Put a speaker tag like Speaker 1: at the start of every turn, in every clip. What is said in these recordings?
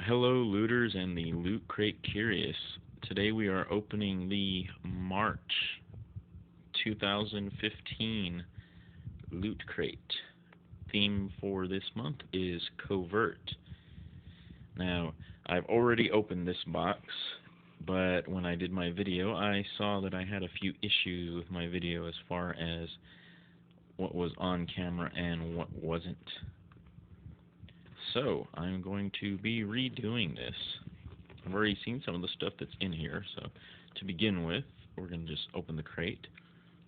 Speaker 1: Hello, looters and the Loot Crate Curious. Today we are opening the March 2015 Loot Crate. Theme for this month is Covert. Now, I've already opened this box, but when I did my video, I saw that I had a few issues with my video as far as what was on camera and what wasn't. So, I'm going to be redoing this. I've already seen some of the stuff that's in here, so to begin with, we're going to just open the crate.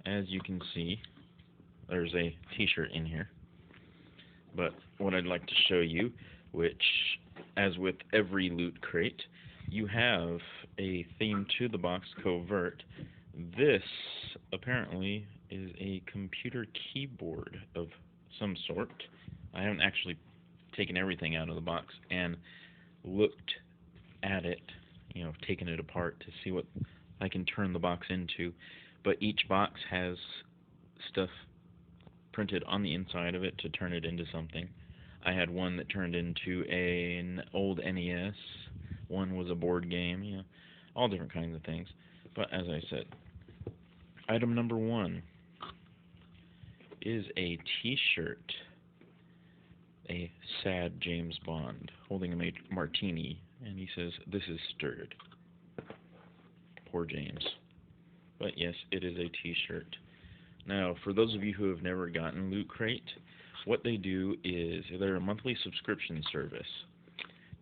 Speaker 1: As you can see, there's a t-shirt in here. But what I'd like to show you, which, as with every loot crate, you have a theme to the box, Covert. This, apparently, is a computer keyboard of some sort. I haven't actually taken everything out of the box and looked at it, taken it apart to see what I can turn the box into. But each box has stuff printed on the inside of it to turn it into something. I had one that turned into an old NES, one was a board game, all different kinds of things. But as I said, item number one is a t-shirt. A sad James Bond holding a martini, and he says, "This is stirred." Poor James. But yes, it is a t-shirt. Now, for those of you who have never gotten Loot Crate, what they do is they're a monthly subscription service.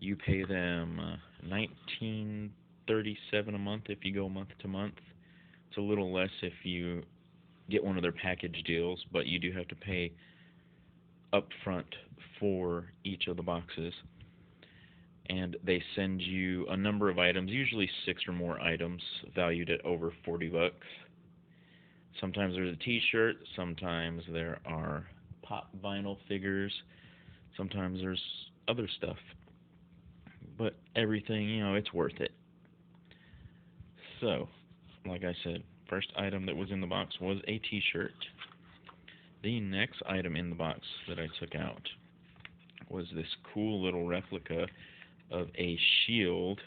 Speaker 1: You pay them $19.37 a month if you go month to month. It's a little less if you get one of their package deals, but you do have to pay upfront for each of the boxes, and they send you a number of items, usually 6 or more items, valued at over $40. Sometimes there's a t-shirt, sometimes there are pop vinyl figures, sometimes there's other stuff, but everything, it's worth it. So, like I said, first item that was in the box was a t-shirt. The next item in the box that I took out was this cool little replica of a SHIELD,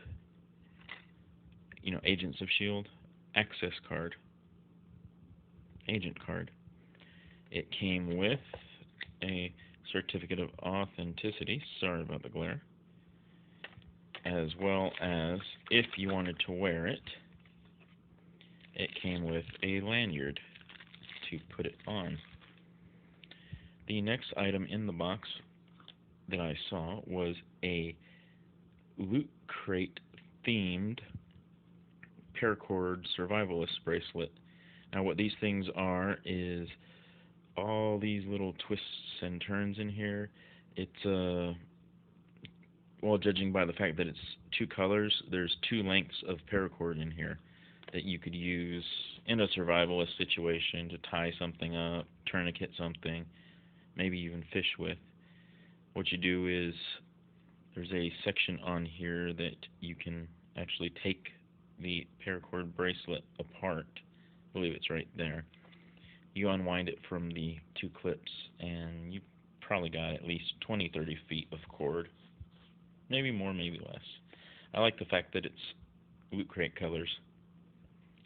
Speaker 1: Agents of SHIELD, access card, agent card. It came with a certificate of authenticity, sorry about the glare, as well as, if you wanted to wear it, it came with a lanyard to put it on. The next item in the box that I saw was a Loot Crate themed paracord survivalist bracelet. Now what these things are is all these little twists and turns in here. It's well, judging by the fact that it's 2 colors, there's 2 lengths of paracord in here that you could use in a survivalist situation to tie something up, tourniquet something, maybe even fish with. What you do is there's a section on here that you can actually take the paracord bracelet apart. I believe it's right there. You unwind it from the 2 clips, and you probably got at least 20-30 feet of cord. Maybe more, maybe less. I like the fact that it's Loot Crate colors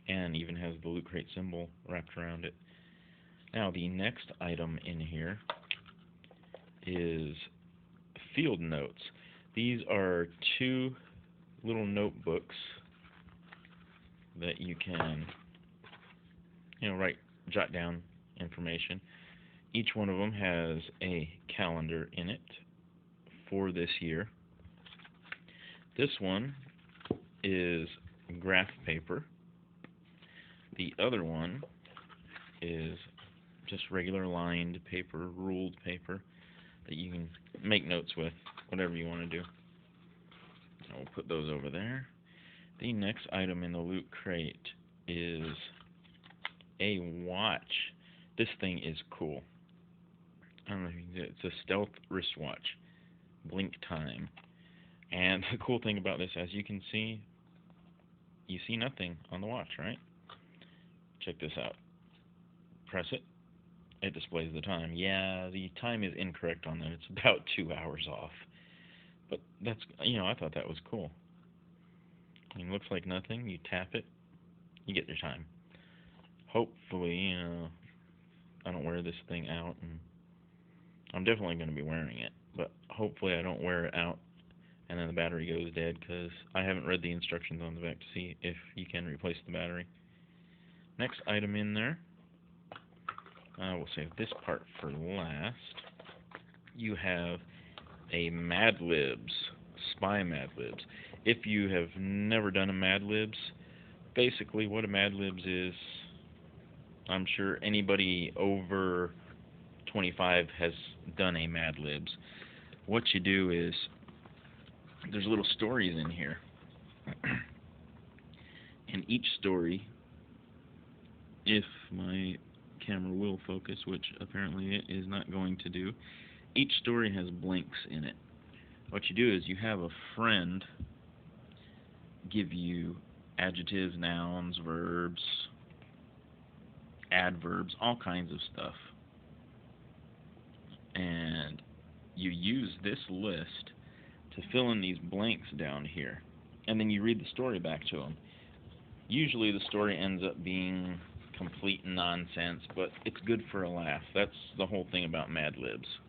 Speaker 1: and even has the Loot Crate symbol wrapped around it. Now, the next item in here is field notes. These are 2 little notebooks that you can, jot down information. Each one of them has a calendar in it for this year. This one is graph paper. The other one is just regular lined paper, ruled paper, that you can make notes with, whatever you want to do. I will put those over there. The next item in the Loot Crate is a watch. This thing is cool. I don't know if you can see it. It's a stealth wristwatch, blink time. And the cool thing about this, as you can see, you see nothing on the watch, right? Check this out. Press it. It displays the time. Yeah, the time is incorrect on that. It's about 2 hours off. But that's, I thought that was cool. I mean, looks like nothing. You tap it, you get your time. Hopefully, I don't wear this thing out, and I'm definitely going to be wearing it. But hopefully, I don't wear it out and then the battery goes dead, because I haven't read the instructions on the back to see if you can replace the battery. Next item in there, we'll save this part for last. You have a Mad Libs, Spy Mad Libs. If you have never done a Mad Libs, basically what a Mad Libs is, I'm sure anybody over 25 has done a Mad Libs. What you do is, there's little stories in here. And each story, if my camera will focus, which apparently it is not going to do, each story has blanks in it. What you do is you have a friend give you adjectives, nouns, verbs, adverbs, all kinds of stuff. And you use this list to fill in these blanks down here. And then you read the story back to them. Usually the story ends up being complete nonsense, but it's good for a laugh. That's the whole thing about Mad Libs.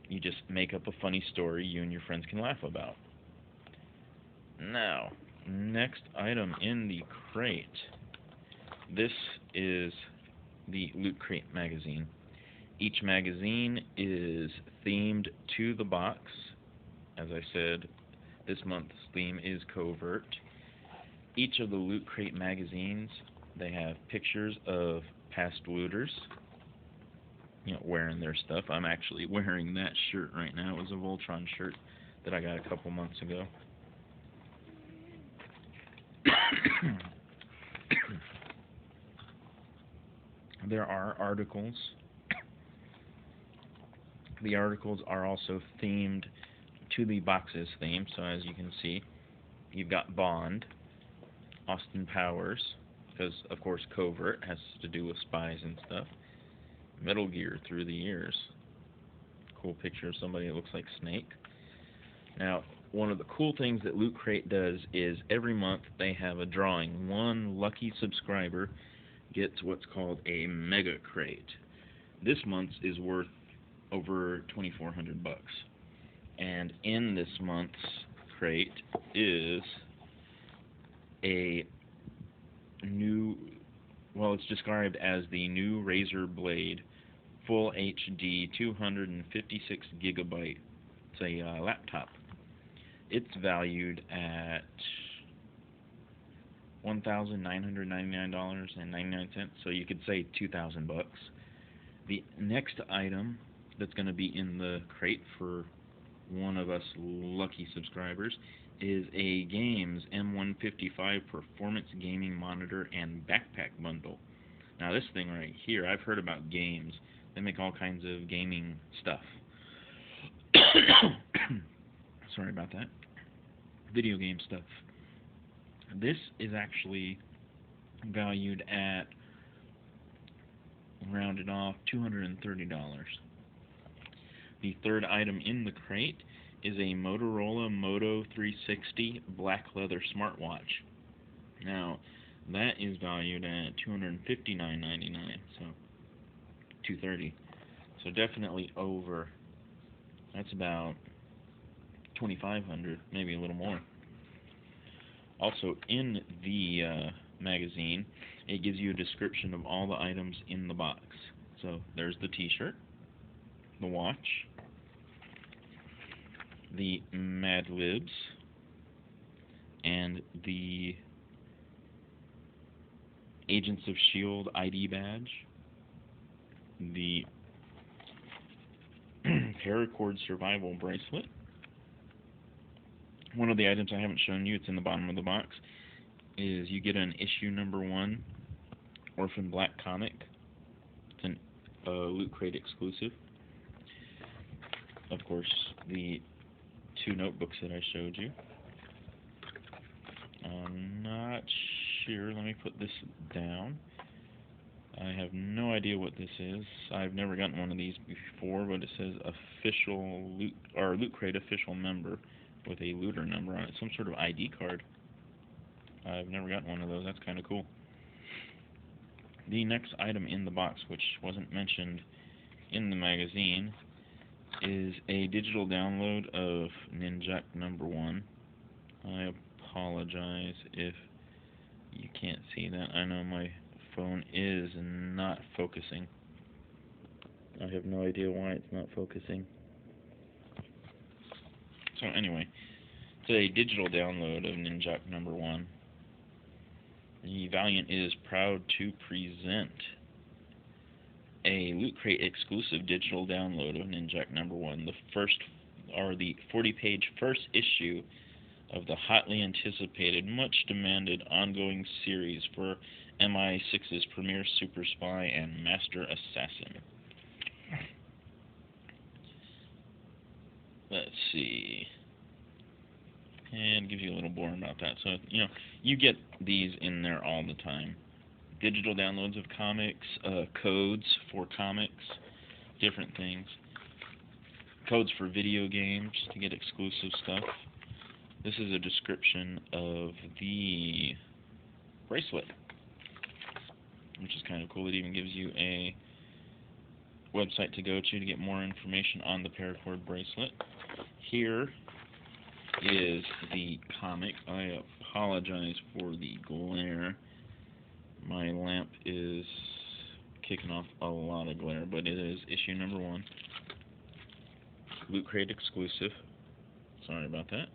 Speaker 1: You just make up a funny story you and your friends can laugh about. Now, next item in the crate. This is the Loot Crate magazine. Each magazine is themed to the box. As I said, this month's theme is Covert. Each of the Loot Crate magazines, they have pictures of past looters, wearing their stuff. I'm actually wearing that shirt right now. It was a Voltron shirt that I got a couple months ago. There are articles. The articles are also themed to the box's theme. So as you can see, you've got Bond, Austin Powers, because of course Covert has to do with spies and stuff. Metal Gear Through the Years. Cool picture of somebody that looks like Snake. Now, one of the cool things that Loot Crate does is every month they have a drawing. One lucky subscriber gets what's called a Mega Crate. This month's is worth over $2,400. And in this month's crate is a new, it's described as the new Razer Blade Full HD 256 gigabyte. It's a laptop. It's valued at $1,999.99, so you could say $2,000. The next item that's going to be in the crate for one of us lucky subscribers is a Games M155 Performance Gaming Monitor and Backpack Bundle. Now this thing right here, I've heard about Games. They make all kinds of gaming stuff. Sorry about that. Video game stuff. This is actually valued at, rounded off, $230. The third item in the crate is a Motorola Moto 360 black leather smartwatch. Now, that is valued at $259.99, so $230. So definitely over. That's about $2,500, maybe a little more. Also, in the magazine, it gives you a description of all the items in the box. So there's the t-shirt, the watch, the Mad Libs, and the Agents of S.H.I.E.L.D. ID badge, the Paracord Survival Bracelet. One of the items I haven't shown you, it's in the bottom of the box, is you get an issue #1 Orphan Black comic. It's a Loot Crate exclusive. Of course, the 2 notebooks that I showed you. I'm not sure. Let me put this down. I have no idea what this is. I've never gotten one of these before, but it says official loot or Loot Crate official member with a looter number on it. Some sort of ID card. I've never gotten one of those. That's kind of cool. The next item in the box, which wasn't mentioned in the magazine, is a digital download of Ninjak number 1. I apologize if you can't see that. I know my phone is not focusing. I have no idea why it's not focusing. So anyway, it's a digital download of Ninjak number 1. The Valiant is proud to present a Loot Crate exclusive digital download of Ninjak number 1, the 40-page first issue of the hotly anticipated, much demanded ongoing series for MI6's premier super spy and master assassin. Let's see. And gives you a little more about that. So, you get these in there all the time. Digital downloads of comics, codes for comics, different things. Codes for video games to get exclusive stuff. This is a description of the bracelet, which is kind of cool. It even gives you a website to go to get more information on the paracord bracelet. Here is the comic. I apologize for the glare. My lamp is kicking off a lot of glare, but it is issue number 1. Loot Crate exclusive. Sorry about that.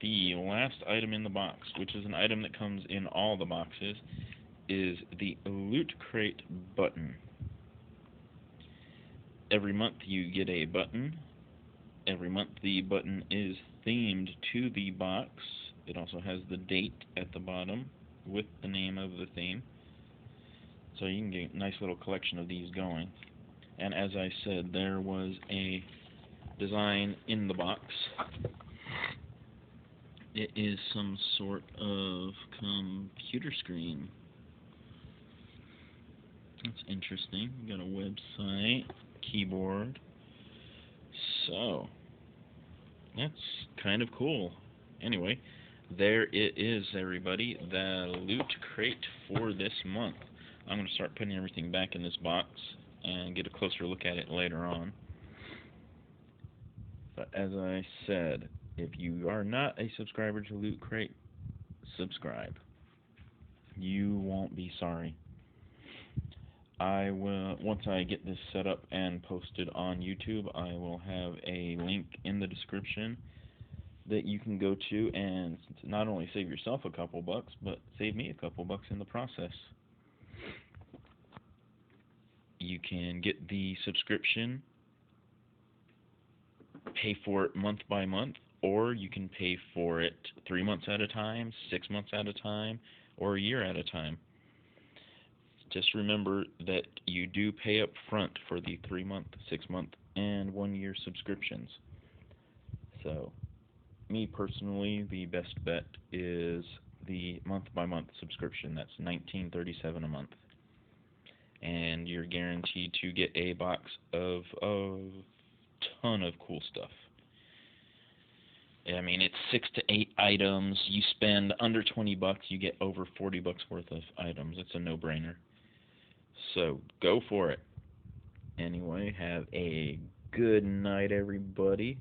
Speaker 1: The last item in the box, which is an item that comes in all the boxes, is the Loot Crate button. Every month you get a button. Every month the button is themed to the box. It also has the date at the bottom with the name of the theme. So you can get a nice little collection of these going. And as I said, there was a design in the box. It is some sort of computer screen. That's interesting. We got a website, keyboard. So, that's kind of cool. Anyway, there it is, everybody. The Loot Crate for this month. I'm going to start putting everything back in this box and get a closer look at it later on. But as I said, if you are not a subscriber to Loot Crate, subscribe. You won't be sorry. I will, once I get this set up and posted on YouTube, I will have a link in the description that you can go to and not only save yourself a couple bucks, but save me a couple bucks in the process. You can get the subscription, pay for it month by month, or you can pay for it 3 months at a time, 6 months at a time, or a year at a time. Just remember that you do pay up front for the 3-month, 6-month, and 1-year subscriptions. So, me personally, the best bet is the month-by-month subscription. That's $19.37 a month. And you're guaranteed to get a box of a ton of cool stuff. I mean, it's 6 to 8 items. You spend under 20 bucks, you get over 40 bucks worth of items. It's a no-brainer. So, go for it. Anyway, have a good night, everybody.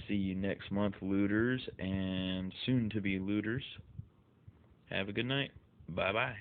Speaker 1: See you next month, looters and soon-to-be looters. Have a good night. Bye-bye.